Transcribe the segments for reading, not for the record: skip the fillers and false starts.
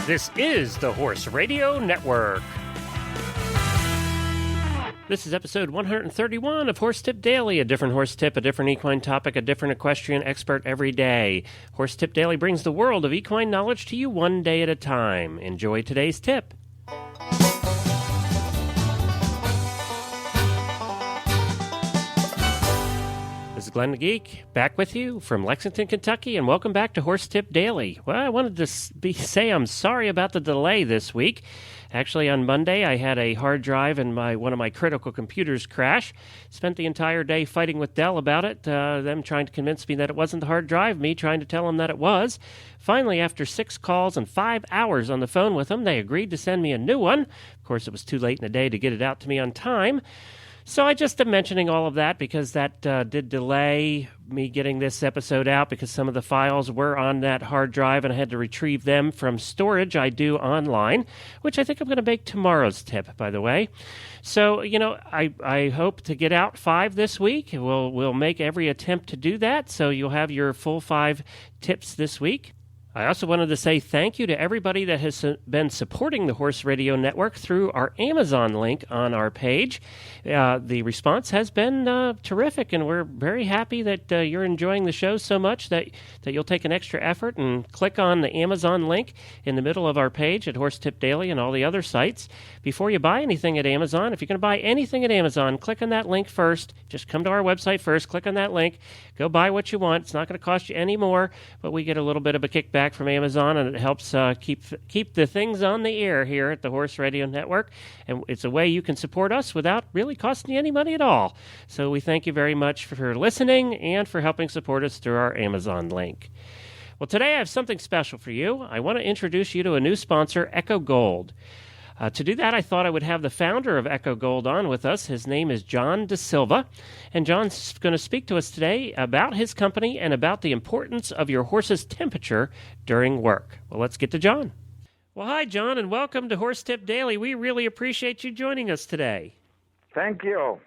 This is the Horse Radio Network. This is episode 131 of Horse Tip Daily, a different horse tip, a different equine topic, a different equestrian expert every day. Horse Tip Daily brings the world of equine knowledge to you one day at a time. Enjoy today's tip. This is Glenn the Geek, back with you from Lexington, Kentucky, and welcome back to Horse Tip Daily. Well, I wanted to say I'm sorry about the delay this week. Actually, on Monday, I had a hard drive in one of my critical computers crash. Spent the entire day fighting with Dell about it, them trying to convince me that it wasn't the hard drive, me trying to tell them that it was. Finally, after 6 calls and 5 hours on the phone with them, they agreed to send me a new one. Of course, it was too late in the day to get it out to me on time. So I just am mentioning all of that because that did delay me getting this episode out because some of the files were on that hard drive and I had to retrieve them from storage I do online, which I think I'm going to make tomorrow's tip, by the way. So, I hope to get out 5 this week. We'll make every attempt to do that, so you'll have your full 5 tips this week. I also wanted to say thank you to everybody that has been supporting the Horse Radio Network through our Amazon link on our page. The response has been terrific, and we're very happy that you're enjoying the show so much that you'll take an extra effort and click on the Amazon link in the middle of our page at Horse Tip Daily and all the other sites. Before you buy anything at Amazon, if you're going to buy anything at Amazon, click on that link first. Just come to our website first, click on that link, go buy what you want. It's not going to cost you any more, but we get a little bit of a kickback from Amazon, and it helps keep the things on the air here at the Horse Radio Network. And it's a way you can support us without really costing you any money at all. So we thank you very much for listening and for helping support us through our Amazon link. Well, today I have something special for you. I want to introduce you to a new sponsor, Echo Gold. To do that, I thought I would have the founder of Echo Gold on with us. His name is John Silva, and John's going to speak to us today about his company and about the importance of your horse's temperature during work. Well, let's get to John. Well, hi, John, and welcome to Horse Tip Daily. We really appreciate you joining us today. Thank you.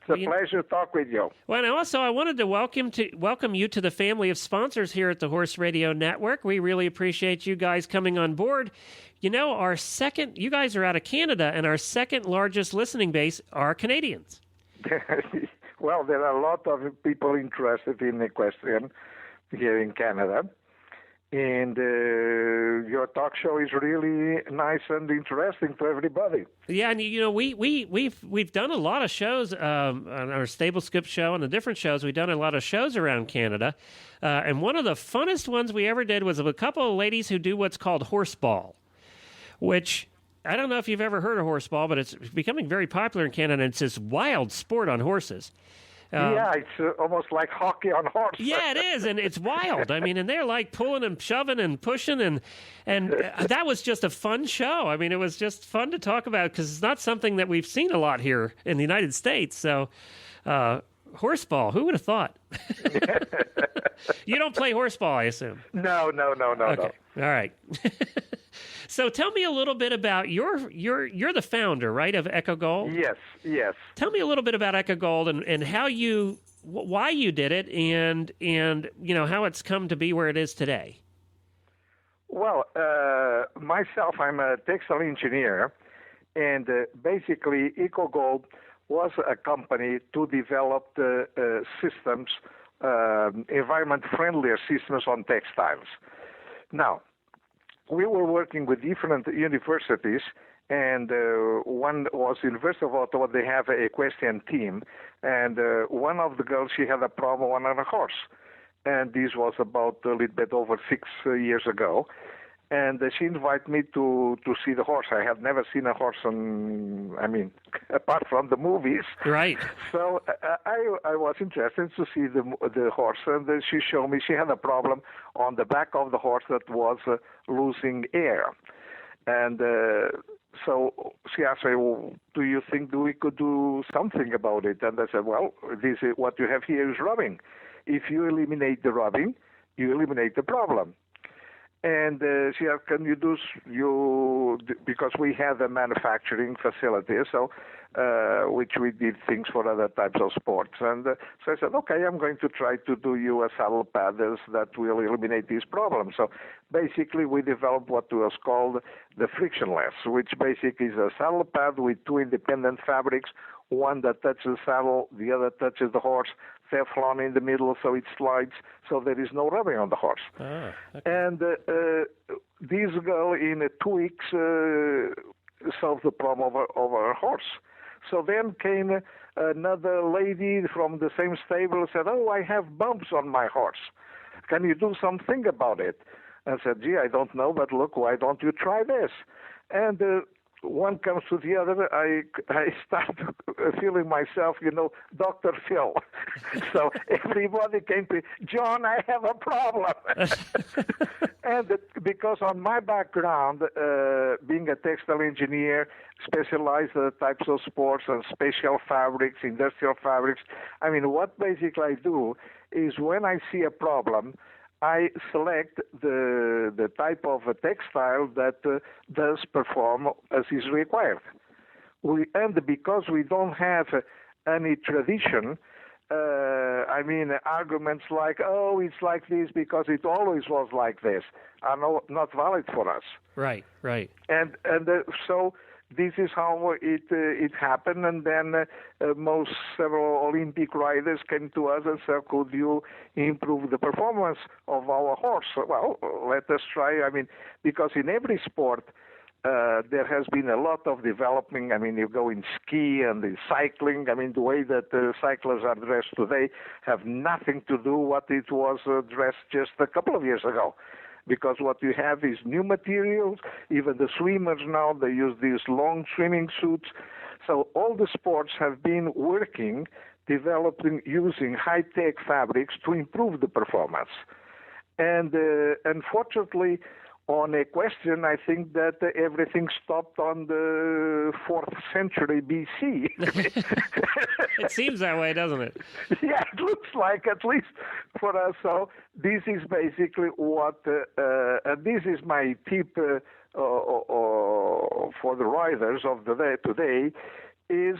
It's a pleasure to talk with you. Well, and also I wanted to welcome you to the family of sponsors here at the Horse Radio Network. We really appreciate you guys coming on board. You guys are out of Canada, and our second largest listening base are Canadians. Well, there are a lot of people interested in equestrian here in Canada. And your talk show is really nice and interesting to everybody. Yeah, and we've done a lot of shows on our Stable Scoop show and the different shows. We've done a lot of shows around Canada, and one of the funnest ones we ever did was of a couple of ladies who do what's called horseball, which I don't know if you've ever heard of horseball, but it's becoming very popular in Canada. And it's this wild sport on horses. Yeah, it's almost like hockey on horse. Yeah, it is, and it's wild. I mean, and they're like pulling and shoving and pushing, and that was just a fun show. I mean, it was just fun to talk about because it's not something that we've seen a lot here in the United States. So, horseball, who would have thought? You don't play horseball, I assume. No. Okay, all right. So tell me a little bit about you're the founder, right, of Echo Gold? Yes. Tell me a little bit about Echo Gold and how why you did it and how it's come to be where it is today. Well, myself, I'm a textile engineer, and basically Echo Gold was a company to develop the systems, environment-friendlier systems on textiles. Now, we were working with different universities, and one was University of Ottawa. They have an equestrian team, and one of the girls, she had a problem on a horse, and this was about a little bit over 6 years ago. And she invited me to see the horse. I had never seen a horse apart from the movies. Right. So I was interested to see the horse, and she showed me she had a problem on the back of the horse that was losing air. And so she asked me, well, do you think we could do something about it? And I said, well, what you have here is rubbing. If you eliminate the rubbing, you eliminate the problem. And she said, can you do, because we have a manufacturing facility, so which we did things for other types of sports. And so I said, okay, I'm going to try to do you a saddle pad that will eliminate this problem. So basically we developed what was called the frictionless, which basically is a saddle pad with two independent fabrics, one that touches the saddle, the other touches the horse, Teflon in the middle so it slides, so there is no rubbing on the horse. Okay. And this girl in 2 weeks solved the problem of her horse. So then came another lady from the same stable and said, oh, I have bumps on my horse. Can you do something about it? I said, gee, I don't know, but look, why don't you try this? And one comes to the other, I start feeling myself, Dr. Phil. So everybody came to me, John, I have a problem. And because on my background, being a textile engineer, specialized types of sports and special fabrics, industrial fabrics, what basically I do is when I see a problem, I select the type of a textile that does perform as is required. And because we don't have any tradition, arguments like, oh, it's like this because it always was like this, are not valid for us. Right. And so this is how it happened, and then several Olympic riders came to us and said, could you improve the performance of our horse? Well, let us try. Because in every sport, there has been a lot of developing. You go in ski and in cycling. The way that cyclists are dressed today have nothing to do what it was dressed just a couple of years ago. Because what you have is new materials. Even the swimmers now, they use these long swimming suits. So all the sports have been working, developing, using high-tech fabrics to improve the performance. And unfortunately, on equestrian, I think that everything stopped on the 4th century BC. It seems that way, doesn't it? Yeah, it looks like, at least for us. So this is basically what, and this is my tip for the riders of the day today, is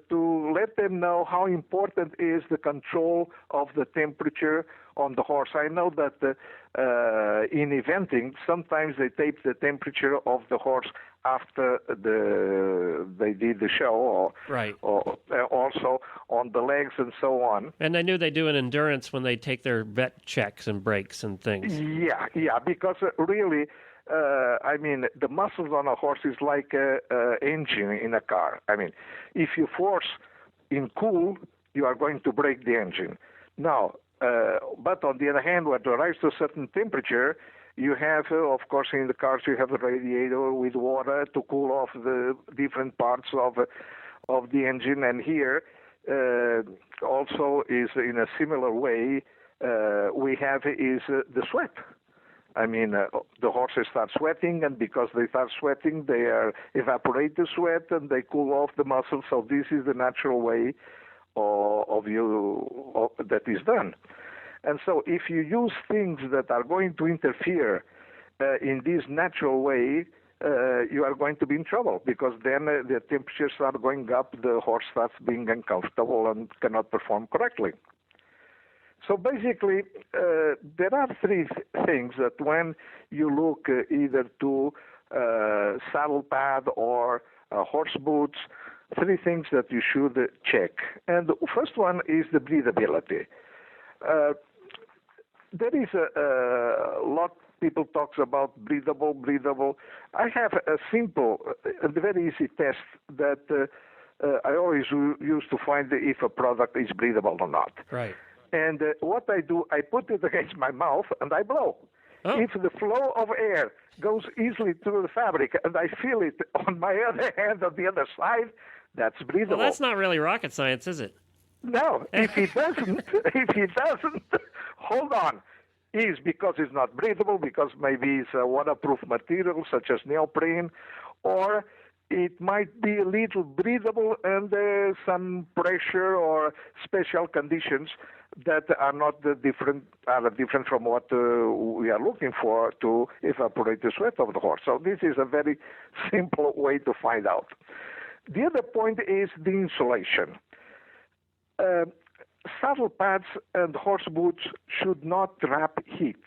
to let them know how important is the control of the temperature on the horse. I know that in eventing, sometimes they tape the temperature of the horse after they did the show, or right, or also on the legs and so on. And I knew they do an endurance when they take their vet checks and breaks and things. Yeah, because really, the muscles on a horse is like an engine in a car. If you force in cool, you are going to break the engine. Now, but on the other hand, when it arrives to a certain temperature, you have, of course, in the cars, you have a radiator with water to cool off the different parts of the engine. And here also is in a similar way, we have is the sweat. The horses start sweating, and because they start sweating, they evaporate the sweat and they cool off the muscles. So this is the natural way that is done. And so if you use things that are going to interfere in this natural way, you are going to be in trouble, because then the temperatures are going up, the horse starts being uncomfortable and cannot perform correctly. So basically, there are three things that when you look either to saddle pad or horse boots, three things that you should check. And the first one is the breathability. There is a lot people talks about breathable. I have a simple and very easy test that I always use to find if a product is breathable or not. Right. And what I do, I put it against my mouth and I blow. Oh. If the flow of air goes easily through the fabric and I feel it on my other hand on the other side, that's breathable. Well, that's not really rocket science, is it? No, if he doesn't, hold on. Is because it's not breathable, because maybe it's a waterproof material such as neoprene, or it might be a little breathable under some pressure or special conditions that are not different from what we are looking for to evaporate the sweat of the horse. So this is a very simple way to find out. The other point is the insulation. Saddle pads and horse boots should not trap heat.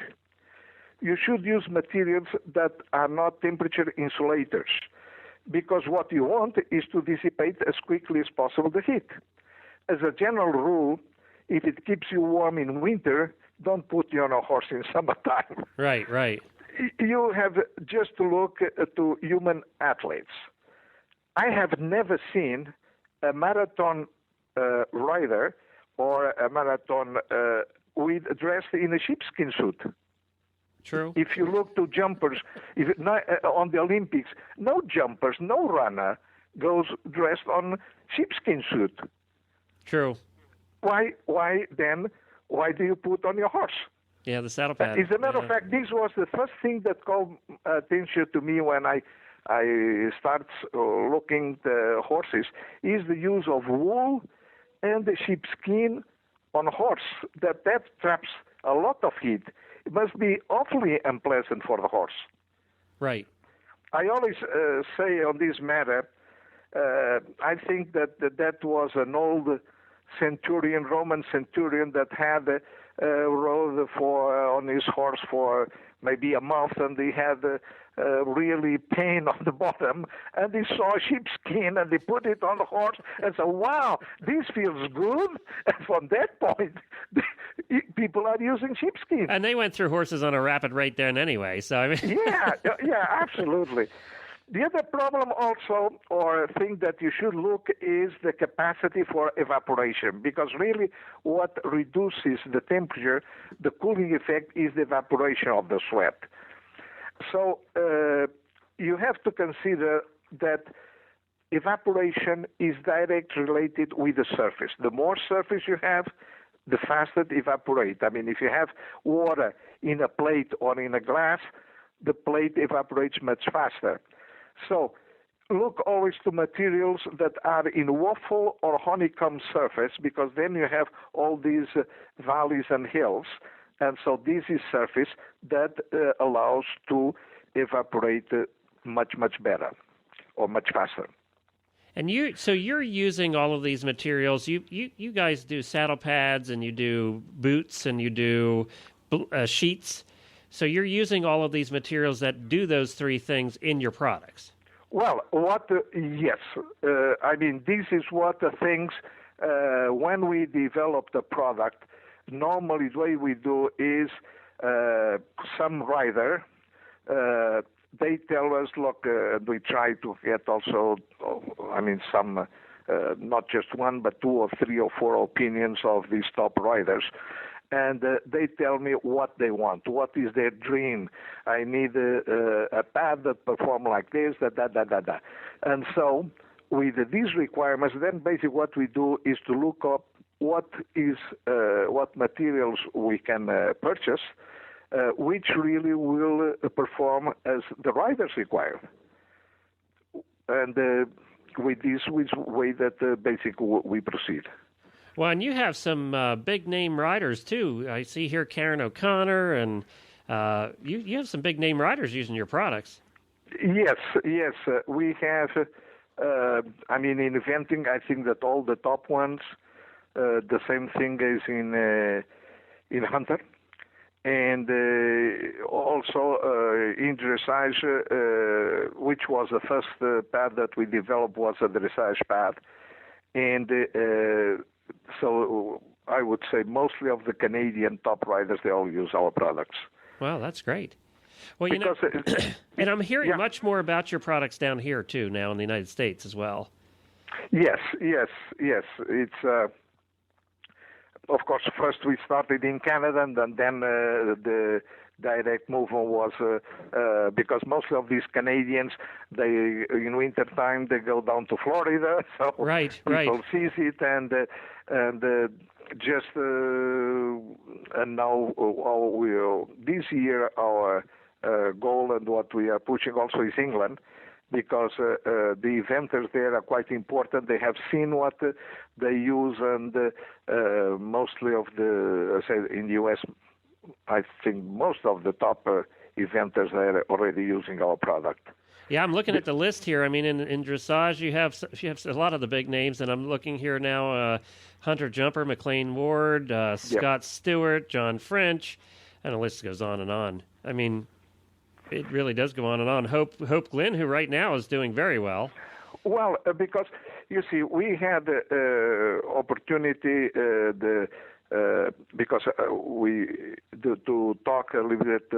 You should use materials that are not temperature insulators, because what you want is to dissipate as quickly as possible the heat. As a general rule, if it keeps you warm in winter, don't put you on a horse in summertime. Right, right. You have just to look to human athletes. I have never seen a marathon rider or a marathon dressed in a sheepskin suit. True. If you look to jumpers, on the Olympics, no jumpers, no runner goes dressed on sheepskin suit. True. Why then? Why do you put on your horse? Yeah, the saddle pad. As a matter of fact, this was the first thing that called attention to me when I start looking the horses, is the use of wool and the sheepskin on horse. That traps a lot of heat. It must be awfully unpleasant for the horse. Right. I always say on this matter, I think that was an old Roman centurion that had rode on his horse for maybe a month, and he had really pain on the bottom, and he saw sheepskin, and he put it on the horse and said, wow, this feels good. And from that point, people are using sheepskin. And they went through horses on a rapid rate then anyway, so I mean... yeah, absolutely. The other problem also, or thing that you should look, is the capacity for evaporation, because really what reduces the temperature, the cooling effect, is the evaporation of the sweat. So you have to consider that evaporation is directly related with the surface. The more surface you have, the faster it evaporates. I mean, if you have water in a plate or in a glass, the plate evaporates much faster. So look always to materials that are in waffle or honeycomb surface, because then you have all these valleys and hills. And so this is surface that allows to evaporate much, much better or much faster. And you're using all of these materials. You guys do saddle pads, and you do boots, and you do sheets. So you're using all of these materials that do those three things in your products. Well, yes. I mean, this is what the things, when we develop the product, normally the way we do is some rider, they tell us, look, we try to get also, some, not just one, but 2 or 3 or 4 opinions of these top riders. And they tell me what they want, what is their dream. I need a pad that performs like this, da. And so with these requirements, then basically what we do is to look up what materials we can purchase, which really will perform as the riders require. And with this way that basically we proceed. Well, and you have some big-name riders, too. I see here Karen O'Connor, and you have some big-name riders using your products. Yes. We have, in eventing, I think that all the top ones, the same thing is in Hunter. And also in dressage, which was the first pad that we developed, was a dressage pad. And so I would say mostly of the Canadian top riders, they all use our products. Well, that's great. Well, and I'm hearing much more about your products down here, too, now in the United States as well. Yes. It's, of course, first we started in Canada, and then the direct movement was because most of these Canadians, they in wintertime they go down to Florida, so people sees it, and now this year our goal and what we are pushing also is England, because the eventers there are quite important. They have seen what they use, and mostly of in the U.S., I think most of the top eventers are already using our product. Yeah, I'm looking at the list here. I mean, in dressage, you have a lot of the big names, and I'm looking here now: Hunter Jumper, McLean Ward, Scott Stewart, John French, and the list goes on and on. I mean, it really does go on and on. Hope Glenn, who right now is doing very well. Well, because you see, we had opportunity because to talk a little bit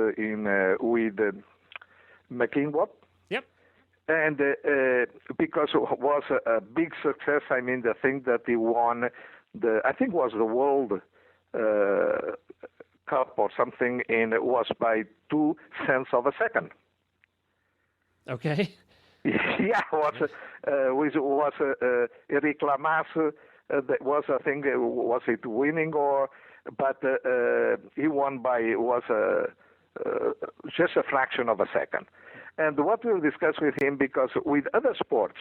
with McLean Ward. And because it was a big success, I mean, the thing that he won, I think was the World Cup or something, and it was by 2 cents of a second. Okay. Yeah, was Eric Lamas, that was, I think, was it winning but he won was just a fraction of a second. And what we'll discuss with him, because with other sports,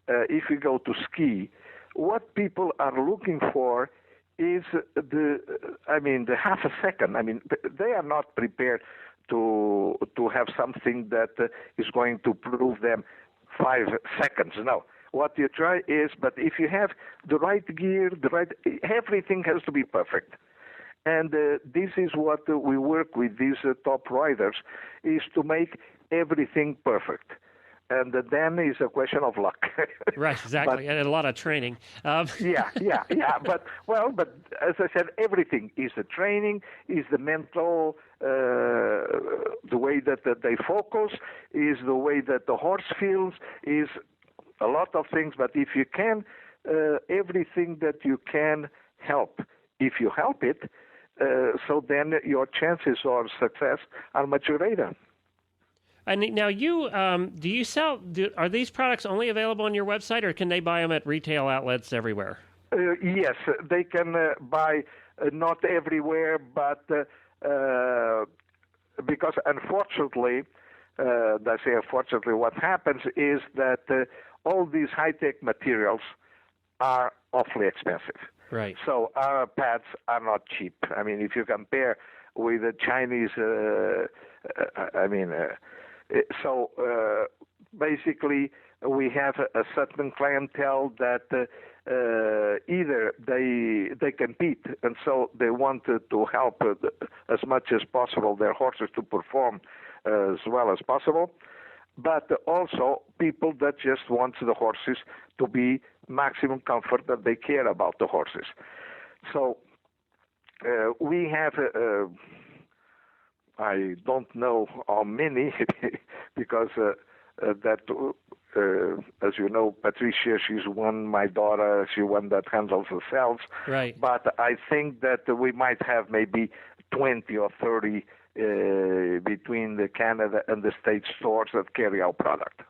if you go to ski, what people are looking for is the half a second. I mean, they are not prepared to have something that is going to prove them 5 seconds. No. What you try is, but if you have the right gear, everything has to be perfect. And this is what we work with these top riders, is to make everything perfect. And then is a question of luck. Right, exactly, and a lot of training. Yeah. But as I said, everything is the training, is the mental, the way that they focus, is the way that the horse feels, is a lot of things. But if you can, everything that you can help, if you help it, so then your chances of success are much greater. And now you, do you sell, are these products only available on your website, or can they buy them at retail outlets everywhere? Yes, they can buy not everywhere, but because unfortunately, what happens is that all these high-tech materials are awfully expensive. Right. So our pads are not cheap. I mean, if you compare with the Chinese, so basically we have a certain clientele that either they compete, and so they want to help as much as possible their horses to perform as well as possible, but also people that just want the horses to be maximum comfort, that they care about the horses. So we have, I don't know how many, because as you know, Patricia, she's one, my daughter, she one that handles the sales. Right. But I think that we might have maybe 20 or 30 between the Canada and the States stores that carry our product.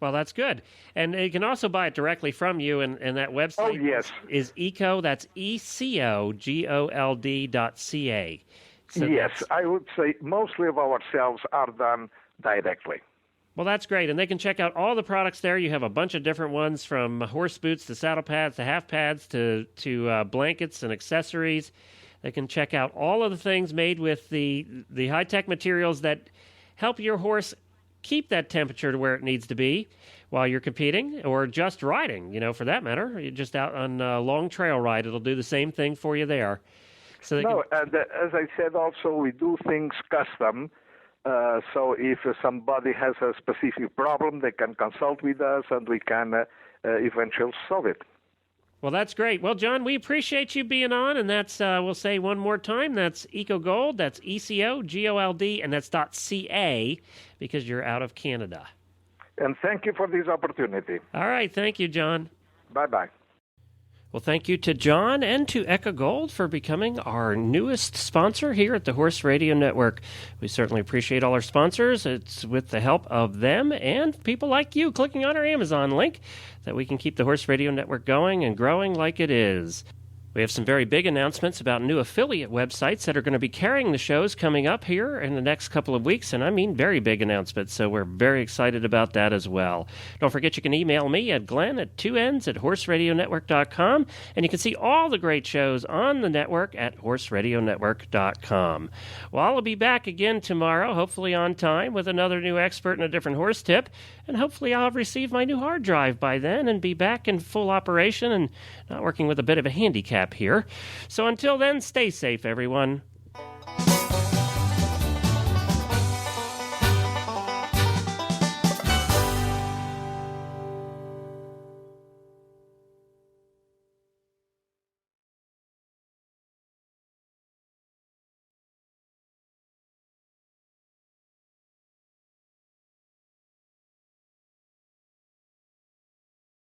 Well, that's good. And you can also buy it directly from you, and that website is ECO, that's ECOGOLD.ca. So yes, I would say mostly of our sales are done directly. Well, that's great. And they can check out all the products there. You have a bunch of different ones, from horse boots to saddle pads to half pads to blankets and accessories. They can check out all of the things made with the high-tech materials that help your horse keep that temperature to where it needs to be while you're competing or just riding, for that matter. You're just out on a long trail ride. It'll do the same thing for you there. So and as I said, also, we do things custom. So if somebody has a specific problem, they can consult with us, and we can eventually solve it. Well, that's great. Well, John, we appreciate you being on, and that's, we'll say one more time, that's EcoGold, that's ECOGOLD, and that's .ca, because you're out of Canada. And thank you for this opportunity. All right. Thank you, John. Bye-bye. Well, thank you to John and to EcoGold for becoming our newest sponsor here at the Horse Radio Network. We certainly appreciate all our sponsors. It's with the help of them and people like you clicking on our Amazon link that we can keep the Horse Radio Network going and growing like it is. We have some very big announcements about new affiliate websites that are going to be carrying the shows coming up here in the next couple of weeks, and I mean very big announcements, so we're very excited about that as well. Don't forget you can email me at glenn@2ends@horseradionetwork.com, and you can see all the great shows on the network at horseradionetwork.com. Well, I'll be back again tomorrow, hopefully on time, with another new expert and a different horse tip, and hopefully I'll have received my new hard drive by then and be back in full operation and not working with a bit of a handicap here. So until then, stay safe, everyone.